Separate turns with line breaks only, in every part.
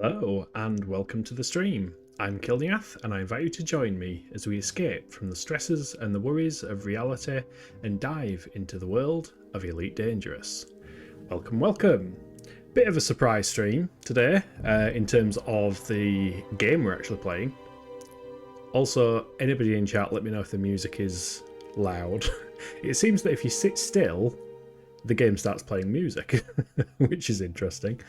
Hello and welcome to the stream. I'm Kilniath and I invite you to join me as we escape from the stresses and the worries of reality and dive into the world of Elite Dangerous. Welcome, welcome. Bit of a surprise stream today in terms of the game we're actually playing. Also, anybody in chat, let me know if the music is loud. It seems that if you sit still, the game starts playing music, which is interesting.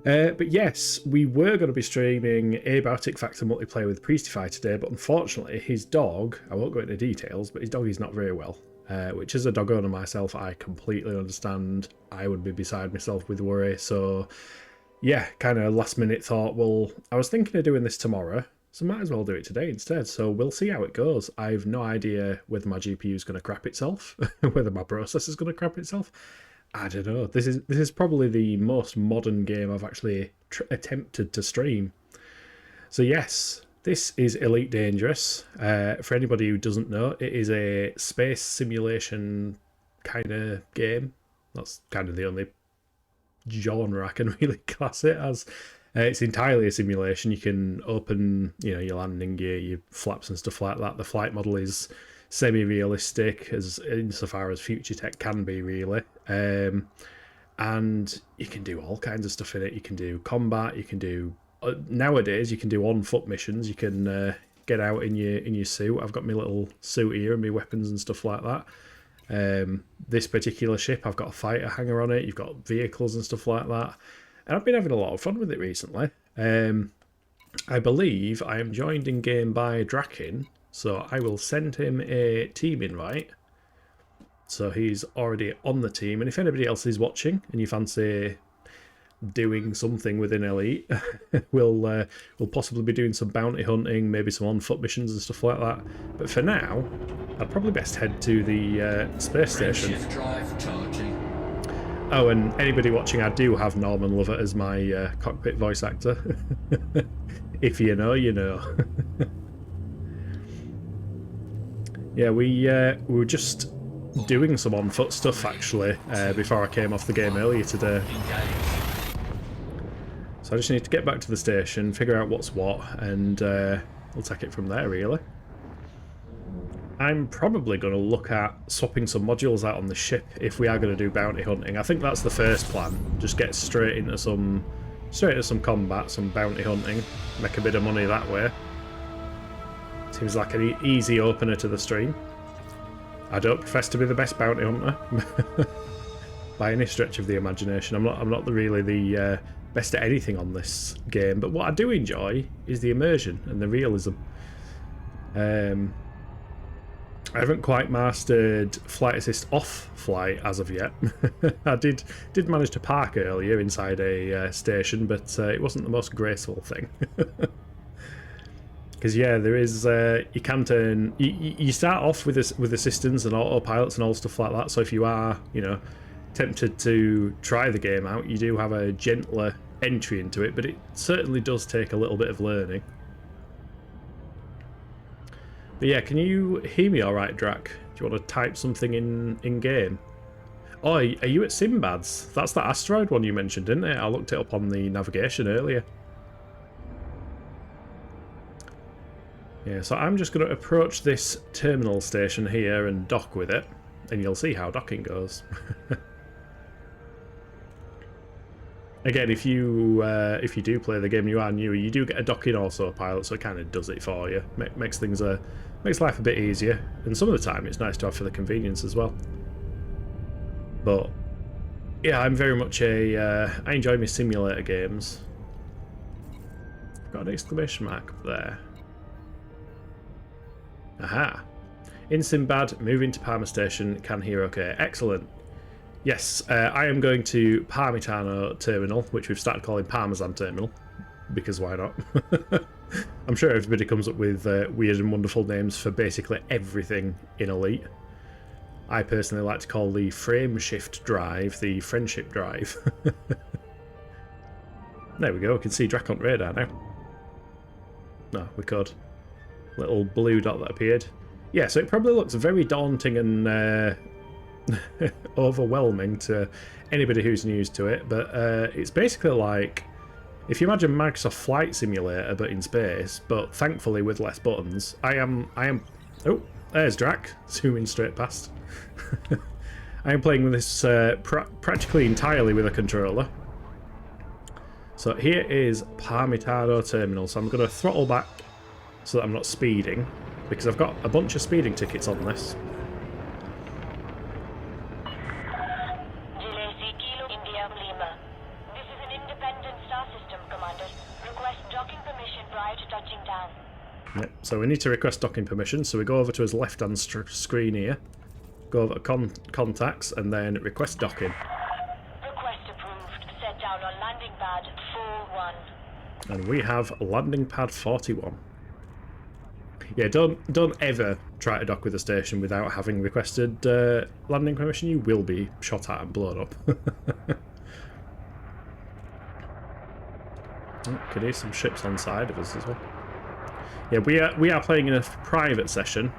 But yes, we were going to be streaming Abiotic Factor multiplayer with Priestify today, but unfortunately his dog, I won't go into details, but his dog is not very well, which as a dog owner myself, I completely understand. I would be beside myself with worry. So yeah, kind of last minute thought, well, I was thinking of doing this tomorrow, so might as well do it today instead. So we'll see how it goes. I've no idea whether my GPU is going to crap itself, whether my processor is going to crap itself. I don't know. This is probably the most modern game I've actually attempted to stream. So yes, this is Elite Dangerous. For anybody who doesn't know, it is a space simulation kind of game. That's kind of the only genre I can really class it as. It's entirely a simulation. You can open, your landing gear, your flaps and stuff like that. The flight model is semi-realistic as insofar as future tech can be, really. And you can do all kinds of stuff in it. You can do combat. You can do nowadays you can do on-foot missions. You can get out in your suit. I've got my little suit here and my weapons and stuff like that. This particular ship, I've got a fighter hangar on it. You've got vehicles and stuff like that. And I've been having a lot of fun with it recently. I believe I am joined in game by Draken. So I will send him a team invite. So he's already on the team. And if anybody else is watching and you fancy doing something within Elite, we'll possibly be doing some bounty hunting, maybe some on-foot missions and stuff like that. But for now, I'd probably best head to the space station.
Drive charging.
Oh, and anybody watching, I do have Norman Lovett as my cockpit voice actor. If you know, you know. Yeah, we were just doing some on-foot stuff, actually, before I came off the game earlier today. So I just need to get back to the station, figure out what's what, and we'll take it from there, really. I'm probably going to look at swapping some modules out on the ship if we are going to do bounty hunting. I think that's the first plan. Just get straight into some combat, some bounty hunting, make a bit of money that way. Seems like an easy opener to the stream. I don't profess to be the best bounty hunter by any stretch of the imagination. I'm not really the best at anything on this game, but what I do enjoy is the immersion and the realism. I haven't quite mastered flight assist off flight as of yet. I did manage to park earlier inside a station, but it wasn't the most graceful thing. Because yeah, there is you can turn. You start off with assistance and autopilots and all stuff like that. So if you are, tempted to try the game out, you do have a gentler entry into it, but it certainly does take a little bit of learning. But yeah, can you hear me all right, Drac? Do you want to type something in game? Oh, are you at Sinbad's? That's the asteroid one you mentioned, didn't it? I looked it up on the navigation earlier. Yeah, so I'm just going to approach this terminal station here and dock with it, and you'll see how docking goes. Again, if you do play the game and you are new, you do get a docking autopilot, so it kind of does it for you. Makes life a bit easier, and some of the time it's nice to have for the convenience as well. But yeah, I'm very much I enjoy my simulator games. I've got an exclamation mark up there. Aha. In Sinbad, moving to Parma Station, can hear okay. Excellent. Yes, I am going to Parmitano Terminal, which we've started calling Parmesan Terminal, because why not? I'm sure everybody comes up with weird and wonderful names for basically everything in Elite. I personally like to call the frame shift drive the friendship drive. There we go, we can see Drac on radar now. No, we could. Little blue dot that appeared. Yeah, so it probably looks very daunting and overwhelming to anybody who's new to it, but it's basically like If you imagine Microsoft Flight Simulator but in space, but thankfully with less buttons, I am. Oh, there's Drac zooming straight past. I am playing with this practically entirely with a controller. So here is Parmitado Terminal. So I'm going to throttle back so that I'm not speeding, because I've got a bunch of speeding tickets on this. Yep, so we need to request docking permission, so we go over to his left-hand screen here, go over to contacts, and then request docking.
Request approved. Set down on landing pad 41.
And we have landing pad 41. Yeah, don't ever try to dock with a station without having requested landing permission. You will be shot at and blown up. Oh, can hear some ships on side of us as well. Yeah, we are playing in a private session,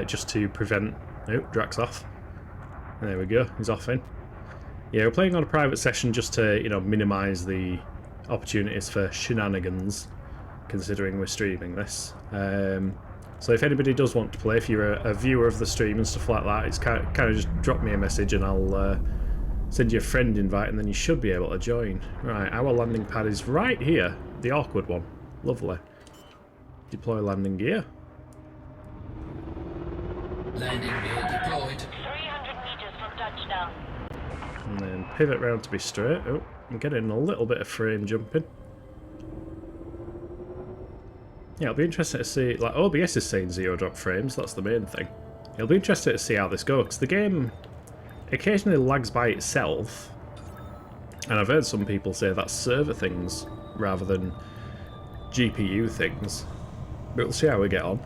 just to prevent... Oh, Drac's off. There we go, he's off in. Yeah, we're playing on a private session just to, you know, minimise the opportunities for shenanigans, considering we're streaming this. So if anybody does want to play, if you're a viewer of the stream and stuff like that, it's kind of just drop me a message and I'll send you a friend invite and then you should be able to join. Right, our landing pad is right here, the awkward one. Lovely. Deploy landing gear.
Landing gear deployed.
300 meters from touchdown.
And then pivot round to be straight. Oh, I'm getting a little bit of frame jumping. Yeah, it'll be interesting to see, like, OBS is saying 0 drop frames, that's the main thing. It'll be interesting to see how this goes, because the game occasionally lags by itself, and I've heard some people say that's server things rather than GPU things. But we'll see how we get on.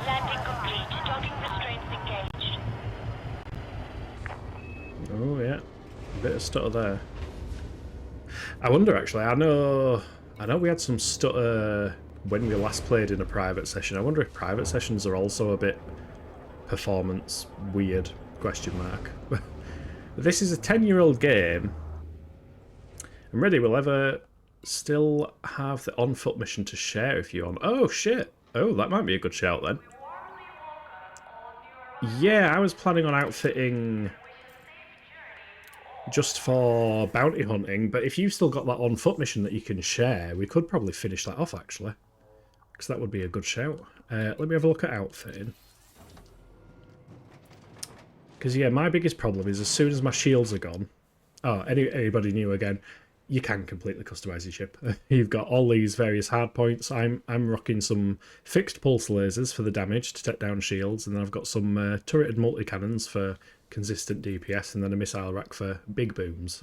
Landing complete. Docking restraints engaged.
Oh yeah, a bit of stutter there. I wonder actually, I know we had some stutter when we last played in a private session. I wonder if private sessions are also a bit performance weird, question mark. This is a 10-year-old game. And Ready will ever still have the on-foot mission to share if you want. Oh shit! Oh, that might be a good shout then. Yeah, I was planning on outfitting just for bounty hunting, but if you've still got that on-foot mission that you can share, we could probably finish that off actually. Because that would be a good shout. Let me have a look at outfitting. Because yeah, my biggest problem is as soon as my shields are gone... Oh, anybody new again? You can completely customise your ship. You've got all these various hard points. I'm rocking some fixed pulse lasers for the damage to take down shields, and then I've got some turreted multi-cannons for consistent DPS, and then a missile rack for big booms.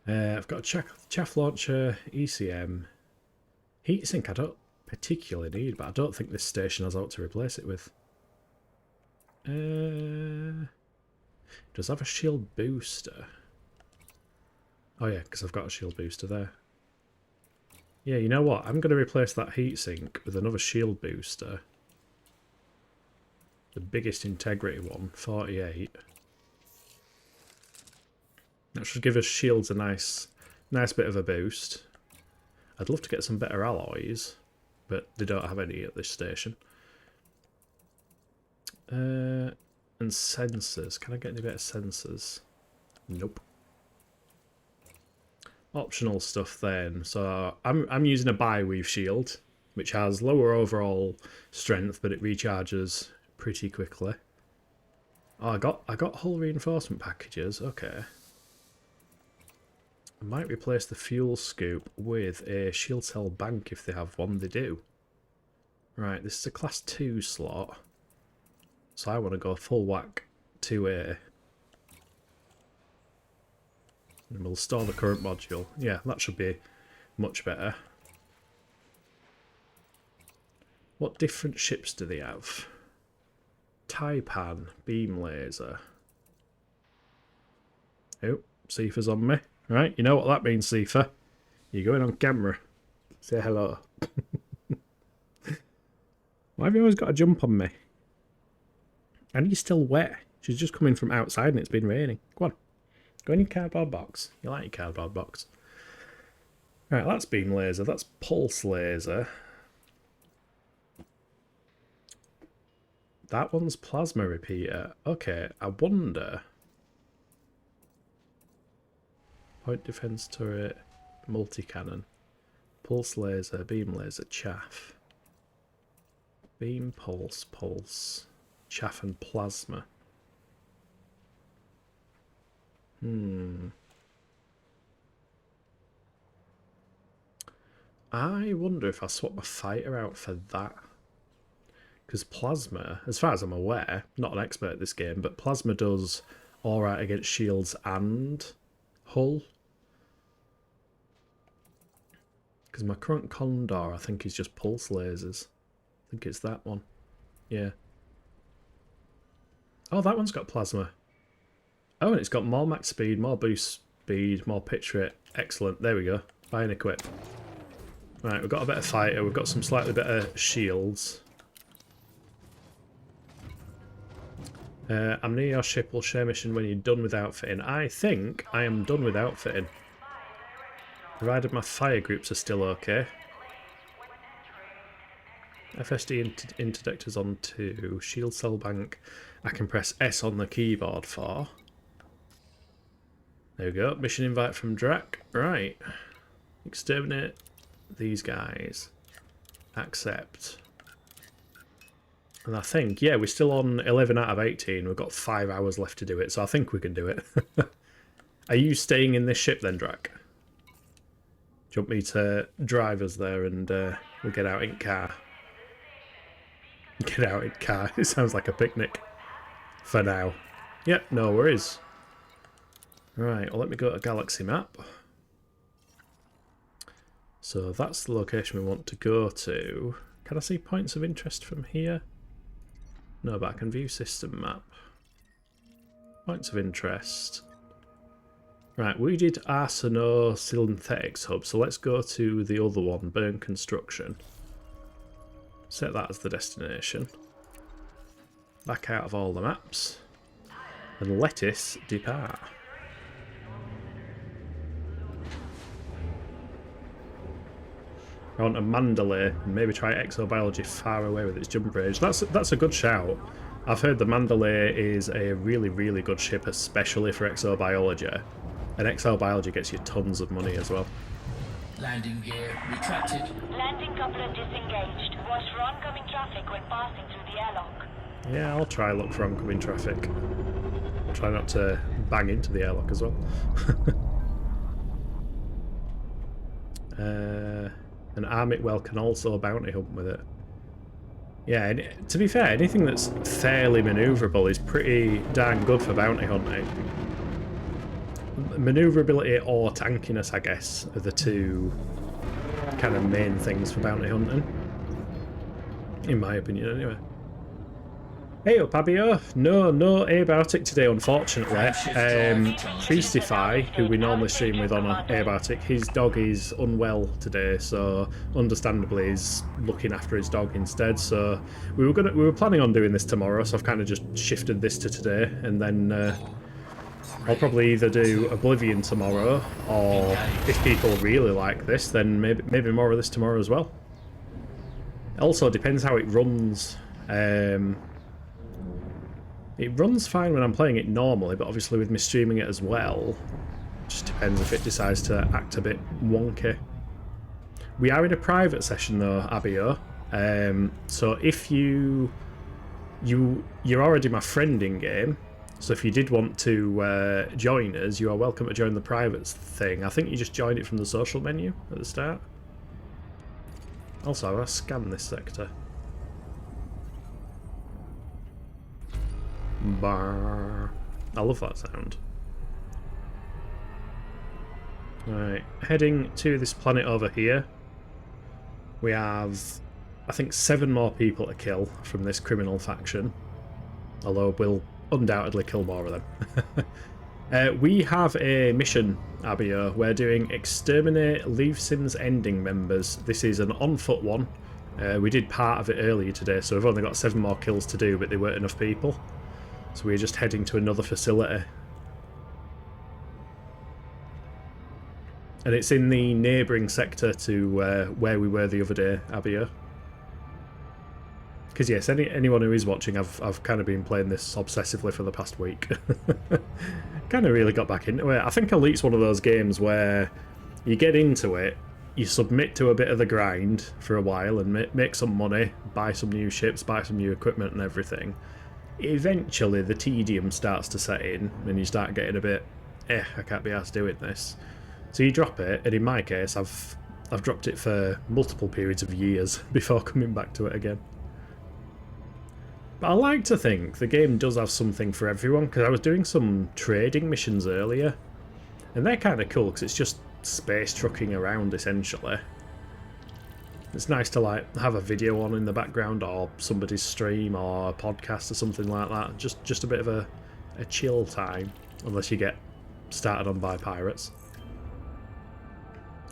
I've got a chaff launcher, ECM, heatsink I don't particularly need, but I don't think this station has out to replace it with. Does have a shield booster? Oh yeah, because I've got a shield booster there. Yeah, you know what? I'm going to replace that heatsink with another shield booster. The biggest integrity one, 48. That should give us shields a nice bit of a boost. I'd love to get some better alloys, but they don't have any at this station. And sensors. Can I get any better sensors? Nope. Optional stuff then. So I'm using a bi-weave shield, which has lower overall strength, but it recharges pretty quickly. Oh, I got hull reinforcement packages. Okay. I might replace the fuel scoop with a shield cell bank if they have one. They do. Right, this is a class 2 slot. So I want to go full whack 2A. And we'll store the current module. Yeah, that should be much better. What different ships do they have? Taipan, beam laser. Oh, Sifa's on me. Right, you know what that means, Sifa. You're going on camera. Say hello. Why have you always got to jump on me? And you're still wet. She's just coming from outside and it's been raining. Go on. Go in your cardboard box. You like your cardboard box. Right, that's beam laser. That's pulse laser. That one's plasma repeater. Okay, I wonder... Point defense turret, multi-cannon. Pulse laser, beam laser, chaff. Beam, pulse, pulse. Chaff and plasma. I wonder if I swap my fighter out for that. Because plasma, as far as I'm aware, not an expert at this game, but plasma does alright against shields and hull. Because my current Condor, I think, is just pulse lasers. I think it's that one. Yeah. Oh, that one's got plasma. Oh, and it's got more max speed, more boost speed, more pitch rate. Excellent. There we go. Buy and equip. Right, we've got a better fighter. We've got some slightly better shields. I'm near your ship. Will share mission when you're done with outfitting. I think I am done with outfitting. Provided my fire groups are still okay. FSD interdictors on 2. Shield cell bank. I can press S on the keyboard for. There we go. Mission invite from Drac. Right. Exterminate these guys. Accept. And I think, yeah, we're still on 11 out of 18. We've got 5 hours left to do it, so I think we can do it. Are you staying in this ship then, Drac? Do you want me to drive us there and we'll get out in car? Get out in car. It sounds like a picnic for now. Yep, no worries. Right, well, let me go to Galaxy Map. So that's the location we want to go to. Can I see points of interest from here? No, but I can view system map. Points of interest. Right, we did Arsenal Synthetics Hub, so let's go to the other one, Burn Construction. Set that as the destination. Back out of all the maps. And let us depart. I want a Mandalay, and maybe try exobiology far away with its jump range. That's a good shout. I've heard the Mandalay is a really, really good ship, especially for exobiology. And exobiology gets you tons of money as well.
Landing gear retracted.
Landing coupler disengaged. Watch for oncoming traffic when passing through the airlock.
Yeah, I'll try look for oncoming traffic. I'll try not to bang into the airlock as well. An Armitwell can also bounty hunt with it. Yeah, and to be fair, anything that's fairly manoeuvrable is pretty darn good for bounty hunting. Manoeuvrability or tankiness, I guess, are the two kind of main things for bounty hunting. In my opinion, anyway. Hey up, Abio. No Abiotic today, unfortunately. Priestify, who we normally stream with on Abiotic, his dog is unwell today, so understandably he's looking after his dog instead. So we were planning on doing this tomorrow, so I've kind of just shifted this to today, and then I'll probably either do Oblivion tomorrow, or if people really like this, then maybe more of this tomorrow as well. It also depends how it runs. It runs fine when I'm playing it normally, but obviously with me streaming it as well, it just depends if it decides to act a bit wonky. We are in a private session though, Abio, so if you're already my friend in game, so if you did want to join us, you are welcome to join the private thing. I think you just joined it from the social menu at the start. Also, I'll scan this sector. Bar. I love that sound. Right, heading to this planet over here. We have, I think, 7 more people to kill from this criminal faction. Although we'll undoubtedly kill more of them. We have a mission, Abio. We're doing Exterminate Leave Sims Ending members. This is an on-foot one. We did part of it earlier today, so we've only got 7 more kills to do, but there weren't enough people. So we're just heading to another facility. And it's in the neighbouring sector to where we were the other day, Abia. Because yes, anyone who is watching, I've kind of been playing this obsessively for the past week. Kind of really got back into it. I think Elite's one of those games where you get into it, you submit to a bit of the grind for a while and make some money, buy some new ships, buy some new equipment and everything. Eventually the tedium starts to set in and you start getting a bit, I can't be arsed doing this. So you drop it, and in my case I've dropped it for multiple periods of years before coming back to it again. But I like to think the game does have something for everyone, because I was doing some trading missions earlier, and they're kind of cool because it's just space trucking around essentially. It's nice to like have a video on in the background, or somebody's stream, or a podcast or something like that. Just a bit of a chill time, unless you get started on by pirates.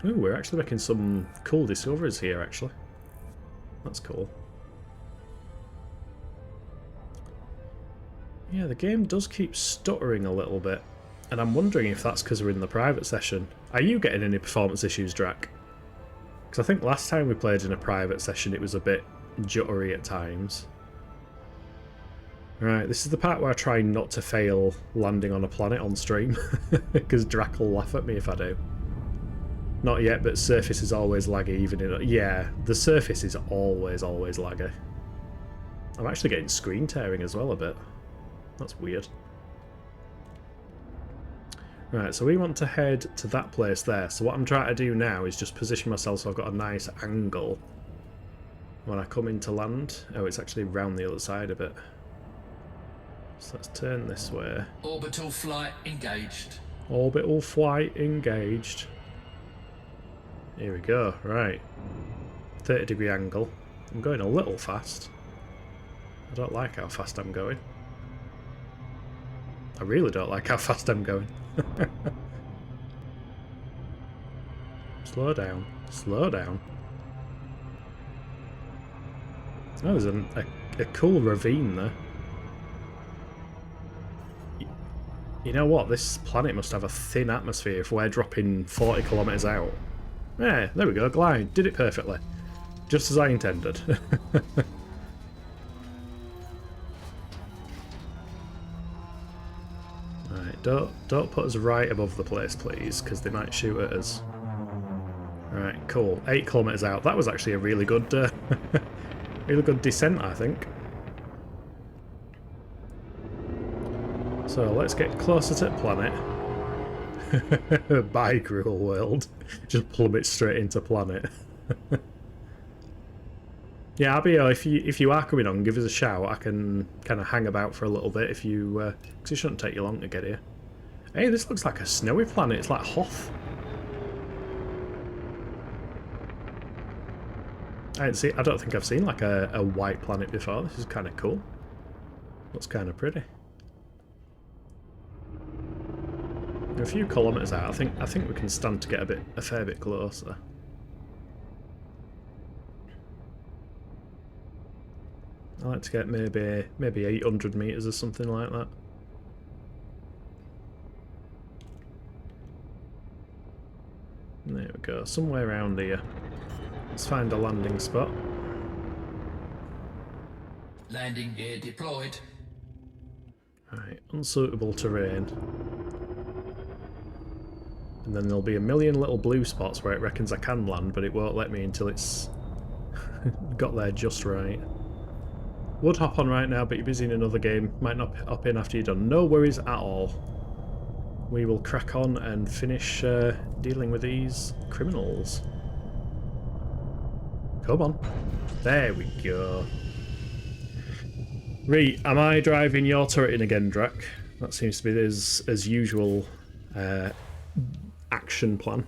Ooh, we're actually making some cool discoveries here actually. That's cool. Yeah, the game does keep stuttering a little bit, and I'm wondering if that's because we're in the private session. Are you getting any performance issues, Drac? Because I think last time we played in a private session it was a bit jittery at times. Right, this is the part where I try not to fail landing on a planet on stream, because Drac will laugh at me if I do. Not yet, but surface is always laggy even in... Yeah, the surface is always laggy. I'm actually getting screen tearing as well a bit. That's weird. Right, so we want to head to that place there. So what I'm trying to do now is just position myself so I've got a nice angle when I come into land. Oh, it's actually round the other side of it. So let's turn this way.
Orbital flight engaged.
Orbital flight engaged. Here we go, right. 30-degree angle. I'm going a little fast. I don't like how fast I'm going. I really don't like how fast I'm going. Slow down. Slow down. Oh, there's a cool ravine there. You know what? This planet must have a thin atmosphere if we're dropping 40 kilometres out. Yeah, there we go. Glide. Did it perfectly. Just as I intended. Right, don't put us right above the place, please, because they might shoot at us. Right, cool. 8 kilometres out. That was actually a really good, really good descent, I think. So let's get closer to the planet. Bye, cruel world. Just plummet straight into planet. Yeah, Abio, if you are coming on, give us a shout. I can kind of hang about for a little bit if you... because it shouldn't take you long to get here. Hey, this looks like a snowy planet. It's like Hoth. I don't think I've seen like a white planet before. This is kind of cool. Looks kind of pretty. A few kilometres out. I think we can stand to get a fair bit closer. I like to get maybe 800 metres or something like that. There we go, somewhere around here. Let's find a landing spot.
Landing gear deployed.
Right, unsuitable terrain. And then there'll be a million little blue spots where it reckons I can land, but it won't let me until it's got there just right. Would hop on right now, but you're busy in another game. Might not hop in after you're done. No worries at all. We will crack on and finish dealing with these criminals. Come on. There we go. Right, am I driving your turret in again, Drac? That seems to be as usual action plan.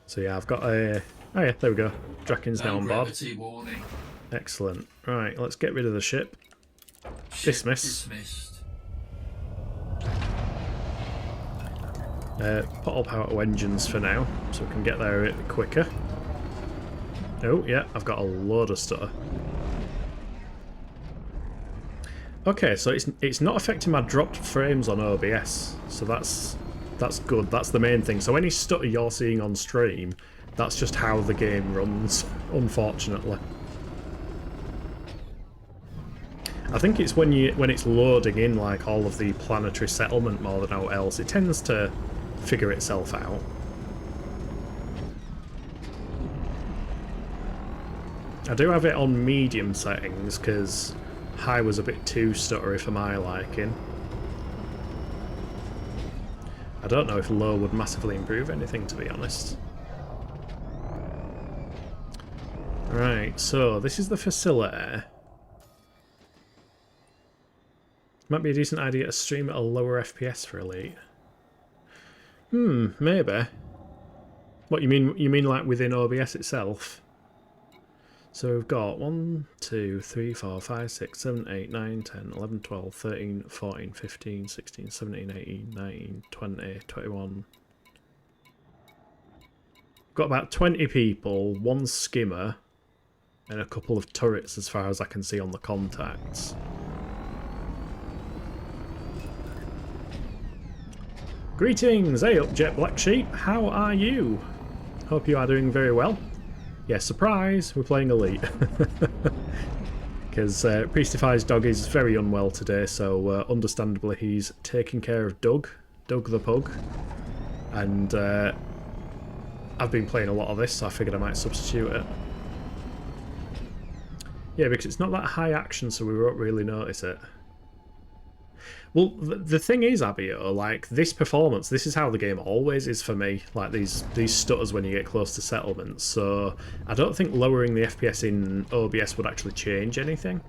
So yeah, I've got a... Oh yeah, there we go. Draken's now on board.
Warning.
Excellent. Right, let's get rid of the ship. Dismissed. Put all power to engines for now, so we can get there a bit quicker. Oh, yeah, I've got a load of stutter. Okay, so it's not affecting my dropped frames on OBS, so that's good. That's the main thing. So any stutter you're seeing on stream, that's just how the game runs, unfortunately. I think it's when it's loading in like all of the planetary settlement more than out else, it tends to figure itself out. I do have it on medium settings because high was a bit too stuttery for my liking. I don't know if low would massively improve anything, to be honest. Right, so this is the facility. Might be a decent idea to stream at a lower FPS for Elite. Maybe. What you mean? You mean like within OBS itself? So we've got 1, 2, 3, 4, 5, 6, 7, 8, 9, 10, 11, 12, 13, 14, 15, 16, 17, 18, 19, 20, 21. Got about 20 people, one skimmer, and a couple of turrets as far as I can see on the contacts. Greetings! Hey up, Jet Black Sheep. How are you? Hope you are doing very well. Yeah, surprise! We're playing Elite. Because Priestify's dog is very unwell today, so understandably he's taking care of Doug the pug. And I've been playing a lot of this, so I figured I might substitute it. Yeah, because it's not that high action, so we won't really notice it. Well, the thing is, Abio, like, this performance, this is how the game always is for me, like these stutters when you get close to settlements, so I don't think lowering the FPS in OBS would actually change anything.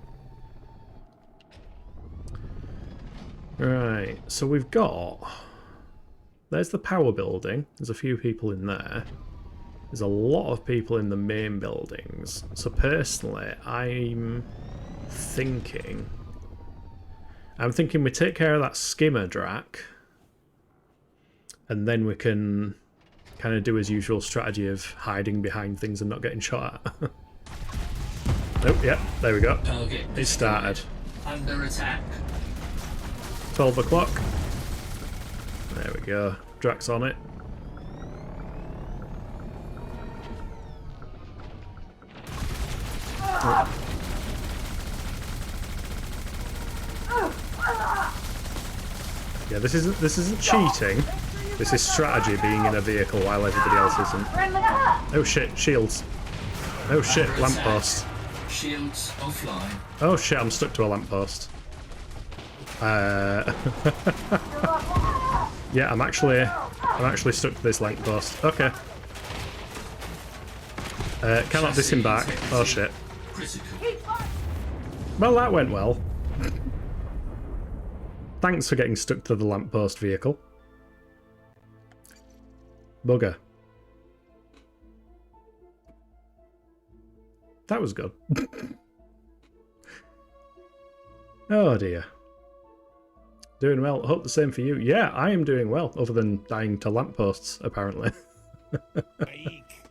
Right, so we've got... There's the power building, there's a few people in there. There's a lot of people in the main buildings, so personally, I'm thinking we take care of that skimmer Drac, and then we can kind of do his usual strategy of hiding behind things and not getting shot at. Oh, yeah, there we go. It started.
Under attack.
12 o'clock. There we go. Drac's on it. Oh. Yeah, this isn't cheating. This is strategy, being in a vehicle while everybody else isn't. Oh shit, shields. Oh shit, lamppost.
Shields offline.
Oh shit, I'm stuck to a lamppost. Yeah, I'm actually stuck to this lamppost. Okay. Cannot disembark. Oh shit. Well, that went well. Thanks for getting stuck to the lamppost vehicle. Bugger. That was good. Oh dear. Doing well. Hope the same for you. Yeah, I am doing well, other than dying to lampposts, apparently.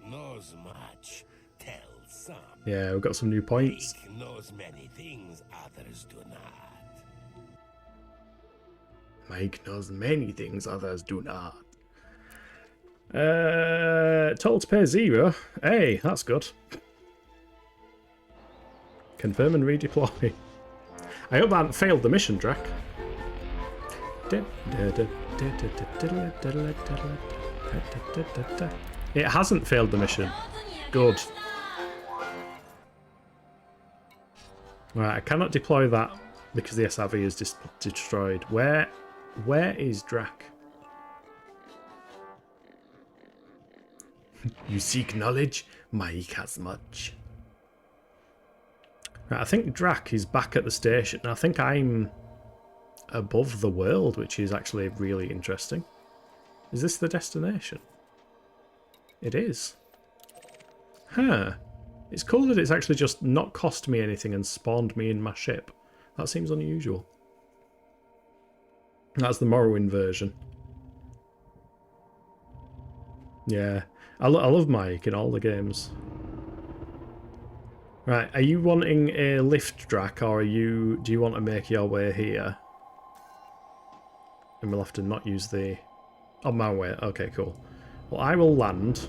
Knows much, tell some.
Yeah, we've got some new points.
Knows many things others do not.
Mike knows many things others do not. Total to pay 0. Hey, that's good. Confirm and redeploy. I hope I haven't failed the mission, Drac. It hasn't failed the mission. Good. Right, I cannot deploy that because the SRV is destroyed. Where is Drac? You seek knowledge? Mike has much. Right, I think Drac is back at the station. I think I'm above the world, which is actually really interesting. Is this the destination? It is. Huh. It's cool that it's actually just not cost me anything and spawned me in my ship. That seems unusual. That's the Morrowind version. Yeah. I love Mike in all the games. Right, are you wanting a lift, Drac, or do you want to make your way here? And we'll have to not use the... On my way, okay, cool. Well, I will land.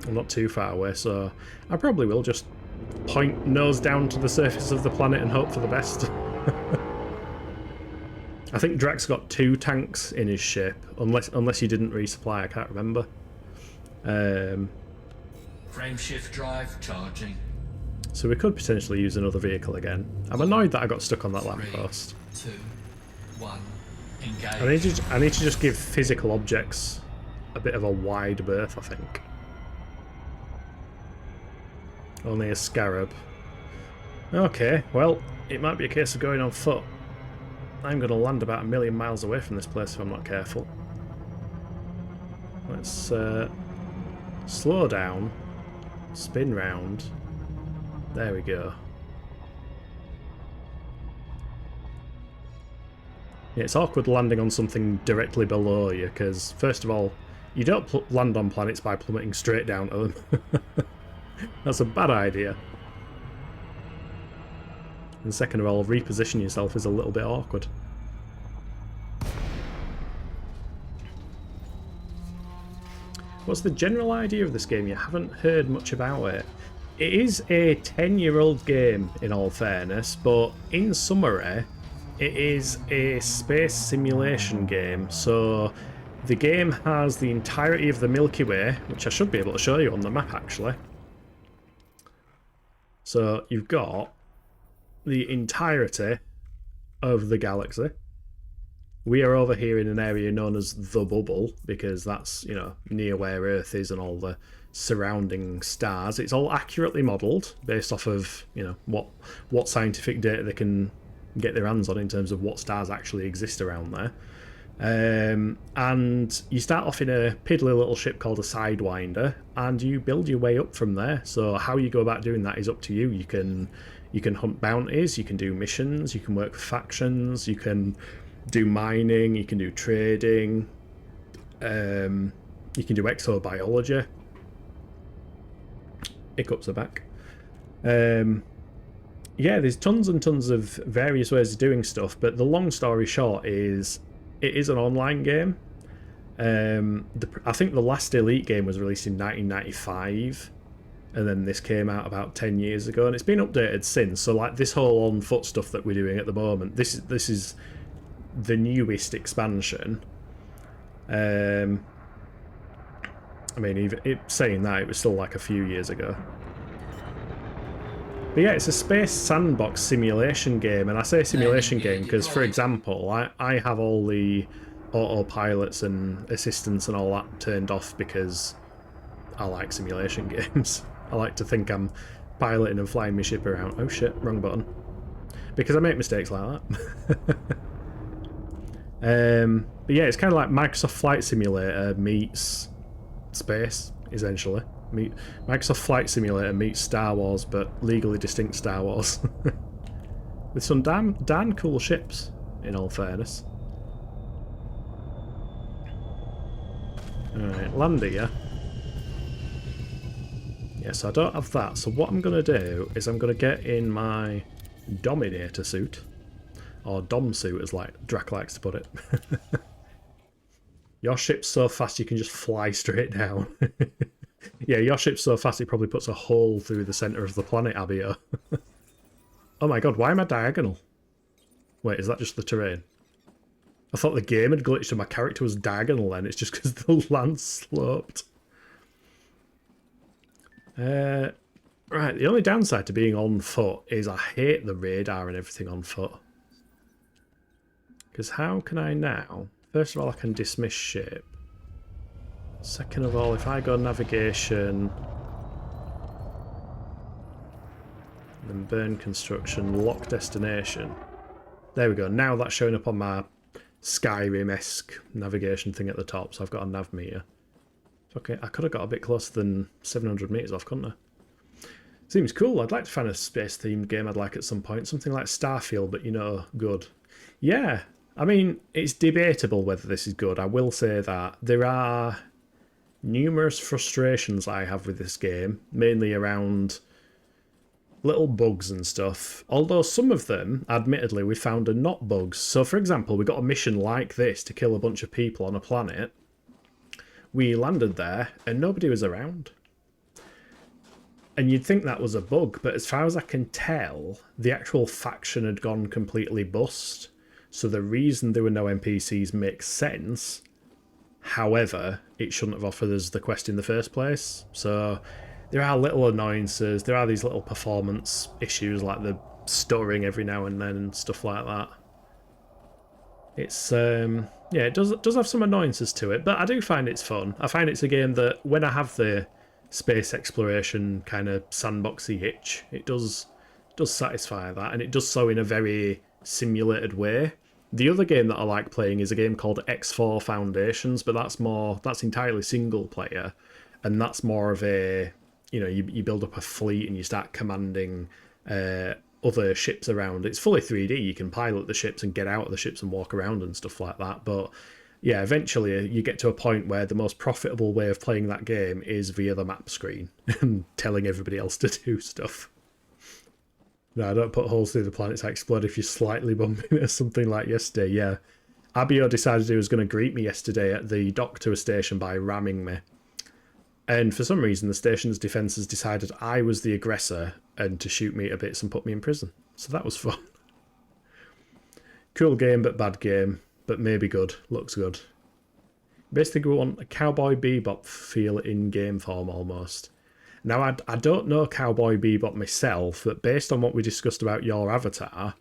I'm not too far away, so I probably will just point nose down to the surface of the planet and hope for the best. I think Drac's got 2 tanks in his ship, unless he didn't resupply, I can't remember.
Frame shift drive charging.
So we could potentially use another vehicle again. I'm annoyed that I got stuck on that
3,
lamppost.
2, 1, engage.
I need to just give physical objects a bit of a wide berth, I think. Only a scarab. Okay, well, it might be a case of going on foot. I'm going to land about 1,000,000 miles away from this place if I'm not careful. Let's slow down, spin round. There we go. Yeah, it's awkward landing on something directly below you because, first of all, you don't land on planets by plummeting straight down to them. That's a bad idea. And second of all, reposition yourself is a little bit awkward. What's the general idea of this game? You haven't heard much about it. It is a 10-year-old game, in all fairness, but in summary, it is a space simulation game. So the game has the entirety of the Milky Way, which I should be able to show you on the map, actually. So you've got the entirety of the galaxy. We are over here in an area known as the Bubble because that's, you know, near where Earth is and all the surrounding stars. It's all accurately modelled based off of, you know, what scientific data they can get their hands on in terms of what stars actually exist around there. And you start off in a piddly little ship called a Sidewinder, and you build your way up from there. So how you go about doing that is up to you. You can hunt bounties, you can do missions, you can work with factions, you can do mining, you can do trading, you can do exobiology. Hiccups are back. Yeah, there's tons and tons of various ways of doing stuff, but the long story short is it is an online game. I think the last Elite game was released in 1995, and then this came out about 10 years ago, and it's been updated since. So like this whole on foot stuff that we're doing at the moment, this is the newest expansion. I mean, even saying that, it was still like a few years ago. But yeah, it's a space sandbox simulation game, and I say simulation game because, for example, I have all the autopilots and assistants and all that turned off because I like simulation games. I like to think I'm piloting and flying my ship around. Oh shit, wrong button. Because I make mistakes like that. But yeah, it's kind of like Microsoft Flight Simulator meets space, essentially. Microsoft Flight Simulator meets Star Wars, but legally distinct Star Wars. With some damn cool ships, in all fairness. Alright, land here. Yes, I don't have that, so what I'm going to do is I'm going to get in my Dominator suit. Or Dom suit, as like Drac likes to put it. Your ship's so fast you can just fly straight down. Yeah, your ship's so fast it probably puts a hole through the centre of the planet, Abio. Oh my god, why am I diagonal? Wait, is that just the terrain? I thought the game had glitched and my character was diagonal then. It's just because the land sloped. Right, the only downside to being on foot is I hate the radar and everything on foot. Because how can I now? First of all, I can dismiss ship. Second of all, if I go navigation, then burn construction, lock destination. There we go. Now that's showing up on my Skyrim-esque navigation thing at the top, so I've got a nav meter. Okay, I could have got a bit closer than 700 metres off, couldn't I? Seems cool. I'd like to find a space-themed game I'd like at some point. Something like Starfield, but, you know, good. Yeah, I mean, it's debatable whether this is good. I will say that there are numerous frustrations I have with this game, mainly around little bugs and stuff, although some of them, admittedly, we found are not bugs. So, for example, we got a mission like this to kill a bunch of people on a planet. We landed there and nobody was around. And you'd think that was a bug, but as far as I can tell, the actual faction had gone completely bust. So the reason there were no NPCs makes sense. However, it shouldn't have offered us the quest in the first place. So there are little annoyances, there are these little performance issues like the stuttering every now and then and stuff like that. It's, yeah, it does have some annoyances to it, but I do find it's fun. I find it's a game that when I have the space exploration kind of sandboxy itch, it does satisfy that, and it does so in a very simulated way. The other game that I like playing is a game called X4 Foundations, but that's entirely single player, and that's more of a, you know, you build up a fleet and you start commanding other ships around. It's fully 3D. You can pilot the ships and get out of the ships and walk around and stuff like that. But yeah, eventually you get to a point where the most profitable way of playing that game is via the map screen and telling everybody else to do stuff. No, don't put holes through the planets I explode if you're slightly bumping or something like yesterday. Yeah, Abio decided he was going to greet me yesterday at the dock to a station by ramming me. And for some reason, the station's defences decided I was the aggressor and to shoot me to bits and put me in prison. So that was fun. Cool game, but bad game. But maybe good. Looks good. Basically, we want a Cowboy Bebop feel in game form almost. Now, I don't know Cowboy Bebop myself, but based on what we discussed about your avatar,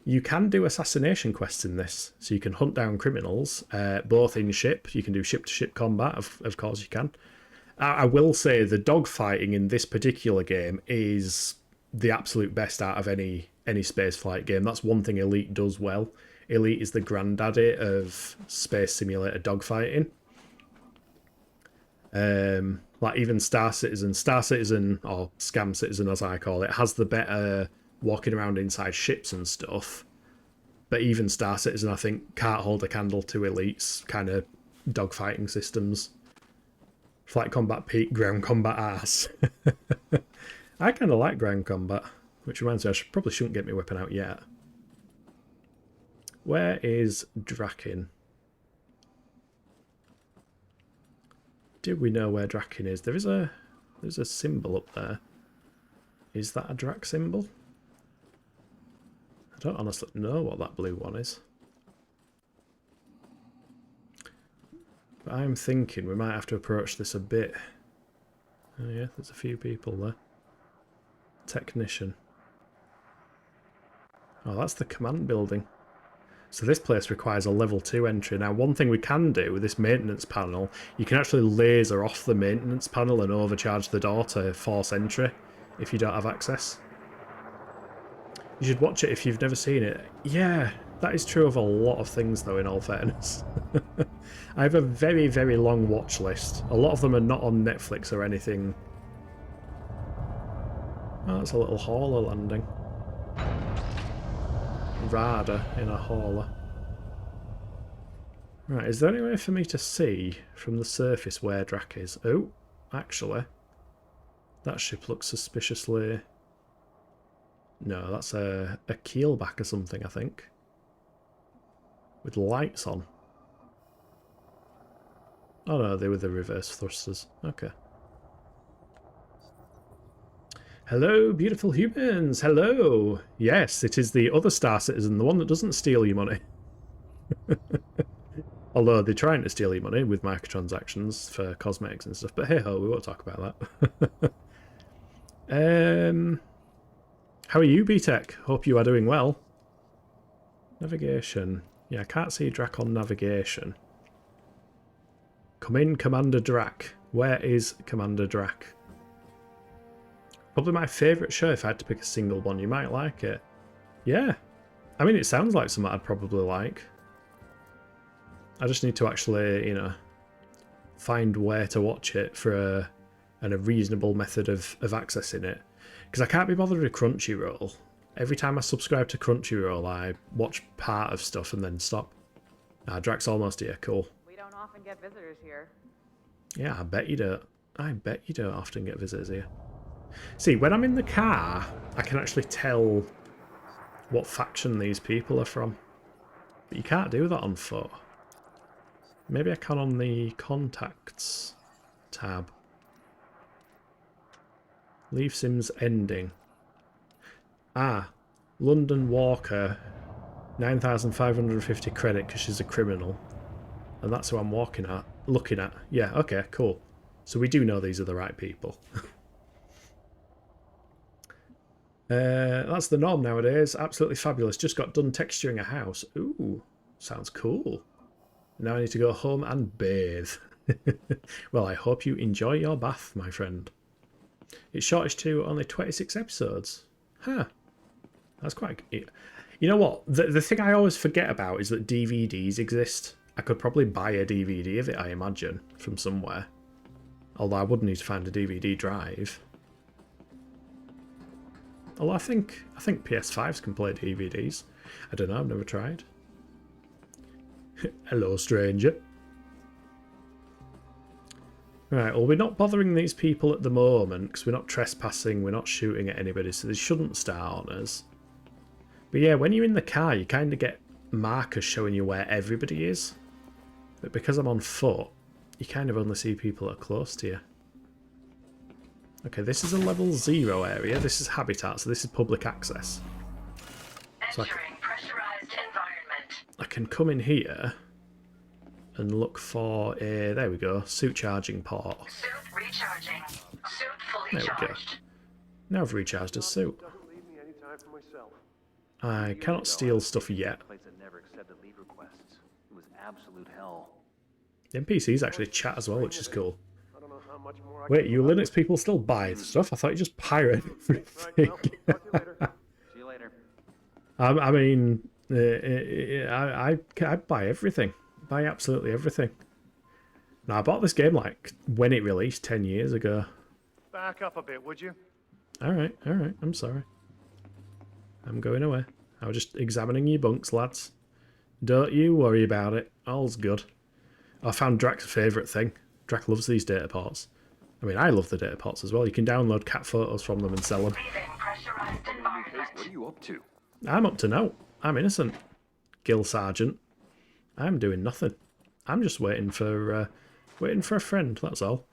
you can do assassination quests in this. So you can hunt down criminals, both in ship. You can do ship-to-ship combat, of course you can. I will say the dogfighting in this particular game is the absolute best out of any spaceflight game. That's one thing Elite does well. Elite is the granddaddy of space simulator dogfighting. Like even Star Citizen, or Scam Citizen as I call it, has the better walking around inside ships and stuff. But even Star Citizen, I think, can't hold a candle to Elite's kind of dogfighting systems. Flight combat peak, ground combat ass. I kind of like ground combat, which reminds me I probably shouldn't get my weapon out yet. Where is Draken? Do we know where Draken is? There's a symbol up there. Is that a Drac symbol? I don't honestly know what that blue one is. But I'm thinking we might have to approach this a bit. Oh yeah, there's a few people there. Technician. Oh, that's the command building. So this place requires a level 2 entry. Now, one thing we can do with this maintenance panel, you can actually laser off the maintenance panel and overcharge the door to force entry if you don't have access. You should watch it if you've never seen it. Yeah, that is true of a lot of things, though, in all fairness. I have a very, very long watch list. A lot of them are not on Netflix or anything. Oh, that's a little hauler landing. Radar in a hauler. Right, is there any way for me to see from the surface where Drac is? Oh, actually, that ship looks suspiciously... No, that's a keelback or something, I think. With lights on. Oh no, they were the reverse thrusters. Okay. Hello, beautiful humans. Hello. Yes, it is the other Star Citizen, the one that doesn't steal your money. Although they're trying to steal your money with microtransactions for cosmetics and stuff. But hey ho, we won't talk about that. How are you, B-Tech? Hope you are doing well. Navigation. Yeah, I can't see Drac on navigation. Come in, Commander Drac. Where is Commander Drac? Probably my favourite show if I had to pick a single one. You might like it. Yeah. I mean, it sounds like something I'd probably like. I just need to actually, you know, find where to watch it for a reasonable method of accessing it. Because I can't be bothered with Crunchyroll. Every time I subscribe to Crunchyroll, I watch part of stuff and then stop. Drac's almost here. Cool.
We don't often get visitors here.
Yeah, I bet you don't. I bet you don't often get visitors here. See, when I'm in the car, I can actually tell what faction these people are from. But you can't do that on foot. Maybe I can on the contacts tab. Leave Sims ending. Ah, London Walker, 9,550 credit because she's a criminal. And that's who I'm looking at. Yeah, okay, cool. So we do know these are the right people. That's the norm nowadays. Absolutely fabulous. Just got done texturing a house. Ooh, sounds cool. Now I need to go home and bathe. Well, I hope you enjoy your bath, my friend. It's shortish too, only 26 episodes. Huh. That's quite... You know what? The thing I always forget about is that DVDs exist. I could probably buy a DVD of it, I imagine, from somewhere. Although I would need to find a DVD drive. Although I think PS5s can play DVDs. I don't know, I've never tried. Hello, stranger. Right, well, we're not bothering these people at the moment because we're not trespassing, we're not shooting at anybody, so they shouldn't start on us. But yeah, when you're in the car, you kind of get markers showing you where everybody is. But because I'm on foot, you kind of only see people that are close to you. Okay, this is a level 0 area. This is habitat, so this is public access. So I can come in here and look for a, there we go, suit charging port.
Suit recharging. Suit fully
There we go. Now I've recharged a suit. I cannot steal stuff yet. The NPCs actually chat as well, which is cool. Wait, you Linux people still buy stuff? I thought you just pirate everything. I mean, I buy everything. Buy absolutely everything. Now, I bought this game like when it released 10 years ago.
Back up a bit, would you?
Alright, I'm sorry. I'm going away. I was just examining your bunks, lads. Don't you worry about it. All's good. I found Drak's favourite thing. Drak loves these data ports. I mean, I love the data ports as well. You can download cat photos from them and sell them.
What are you up to?
I'm up to no. I'm innocent. Gill Sergeant. I'm doing nothing. I'm just waiting for a friend, that's all.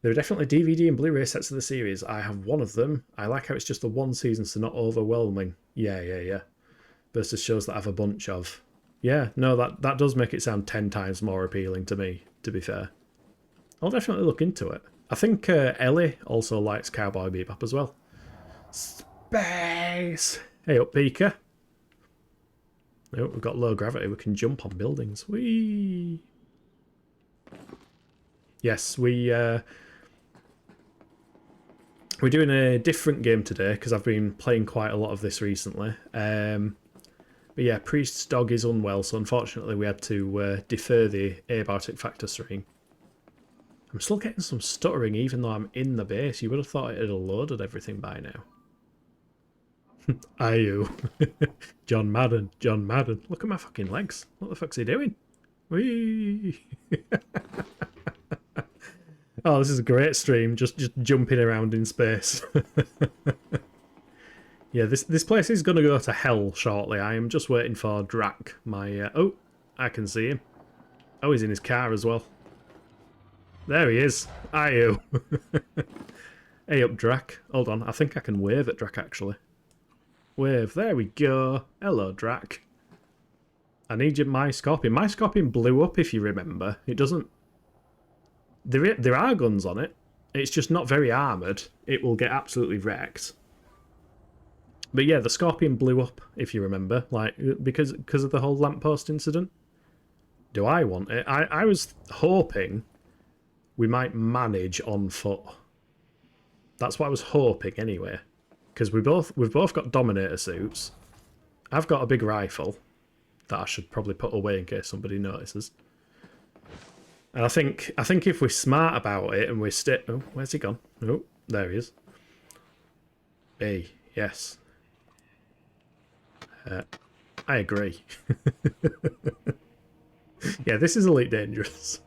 There are definitely DVD and Blu-ray sets of the series. I have one of them. I like how it's just the one season, so not overwhelming. Yeah. Versus shows that have a bunch of. Yeah, no, that does make it sound 10 times more appealing to me, to be fair. I'll definitely look into it. I think Ellie also likes Cowboy Bebop as well. Space! Hey up, Pika. Oh, we've got low gravity. We can jump on buildings. Whee! Yes, we're doing a different game today because I've been playing quite a lot of this recently. But yeah, Priest's dog is unwell, so unfortunately we had to defer the abiotic factor stream. I'm still getting some stuttering even though I'm in the base. You would have thought it had loaded everything by now. Are you? John Madden. Look at my fucking legs. What the fuck's he doing? Whee! Oh, this is a great stream. Just jumping around in space. Yeah, this place is going to go to hell shortly. I am just waiting for Drak. Oh, I can see him. Oh, he's in his car as well. There he is. Are you? Hey up, Drak. Hold on. I think I can wave at Drak, actually. Wave. There we go. Hello, Drak. I need your My Scorpion. My Scorpion blew up, if you remember. It doesn't... There are guns on it. It's just not very armoured. It will get absolutely wrecked. But yeah, the Scorpion blew up, if you remember. Like, because of the whole lamppost incident. Do I want it? I was hoping we might manage on foot. That's what I was hoping, anyway. Because we've both got Dominator suits. I've got a big rifle that I should probably put away in case somebody notices. And I think if we're smart about it and we're oh, where's he gone? Oh, there he is. Hey, yes. I agree. Yeah, this is Elite Dangerous.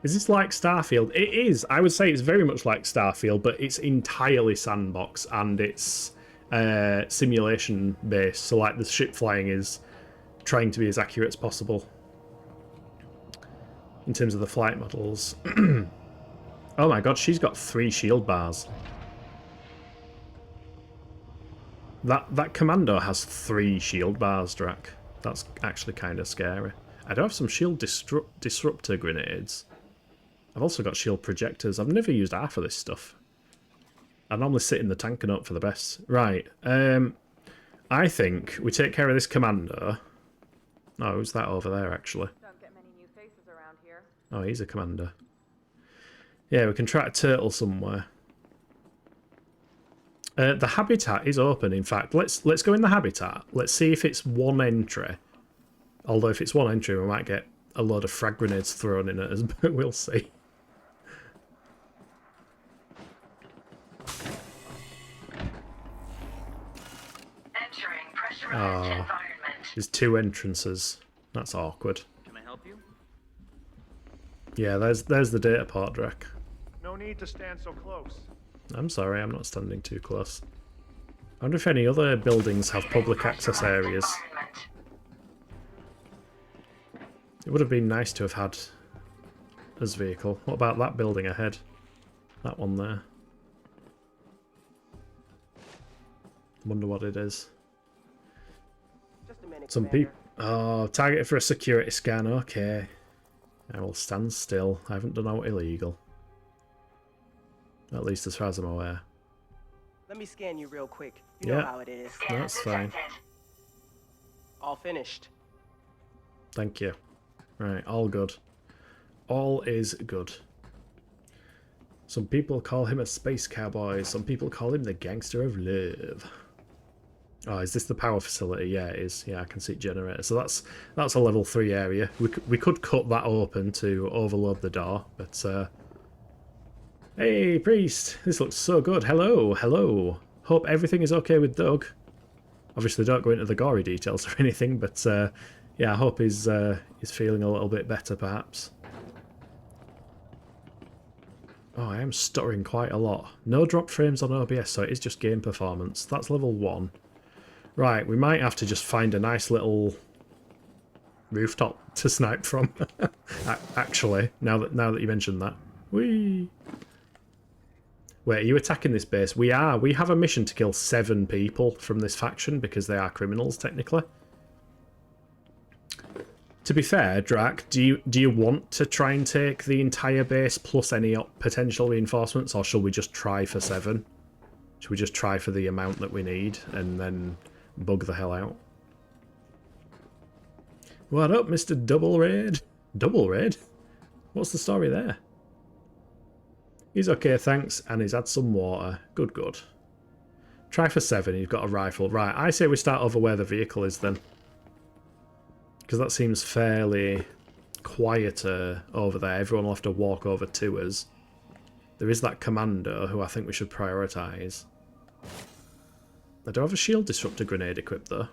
Is this like Starfield? It is. I would say it's very much like Starfield, but it's entirely sandbox and it's simulation based. So like the ship flying is trying to be as accurate as possible in terms of the flight models. Oh my god, she's got 3 shield bars. That commando has 3 shield bars, Drac. That's actually kind of scary. I do have some shield disruptor grenades. I've also got shield projectors. I've never used half of this stuff. I normally sit in the tank and hope for the best. Right. I think we take care of this commando. Oh, who's that over there, actually?
Don't get many new faces around here.
Oh, he's a commander. Yeah, we can try a turtle somewhere. The habitat is open, in fact. Let's go in the habitat. Let's see if it's one entry. Although if it's one entry, we might get a load of frag grenades thrown in at us, but we'll see.
Entering pressurized environment.
There's 2 entrances. That's awkward.
Can I help you?
Yeah, there's the data port, Drek.
No need to stand so close.
I'm sorry, I'm not standing too close. I wonder if any other buildings have public access areas. It would have been nice to have had as vehicle. What about that building ahead? That one there. Wonder what it is.
Just a minute,
Some people. Oh, target for a security scan. Okay. I will stand still. I haven't done out illegal. At least as far as I'm aware.
Let me scan you real quick. You know how it is.
That's fine.
All finished.
Thank you. Right, all good. All is good. Some people call him a space cowboy. Some people call him the gangster of love. Oh, is this the power facility? Yeah, it is. Yeah, I can see generator. So that's a level 3 area. We could cut that open to overload the door, but hey, priest! This looks so good. Hello, hello. Hope everything is okay with Doug. Obviously, don't go into the gory details or anything, but yeah, I hope he's feeling a little bit better, perhaps. Oh, I am stuttering quite a lot. No drop frames on OBS, so it is just game performance. That's level 1. Right, we might have to just find a nice little rooftop to snipe from. Actually, now that you mentioned that. Whee! Wait, are you attacking this base? We are. We have a mission to kill 7 people from this faction because they are criminals, technically. To be fair, Drac, do you want to try and take the entire base plus any potential reinforcements, or shall we just try for 7? Should we just try for the amount that we need and then bug the hell out? What up, Mr. Double Raid? Double Raid? What's the story there? He's okay, thanks, and he's had some water. Good, good. Try for 7, you've got a rifle. Right, I say we start over where the vehicle is then. Because that seems fairly quieter over there. Everyone will have to walk over to us. There is that commando who I think we should prioritise. I do have a shield disruptor grenade equipped though.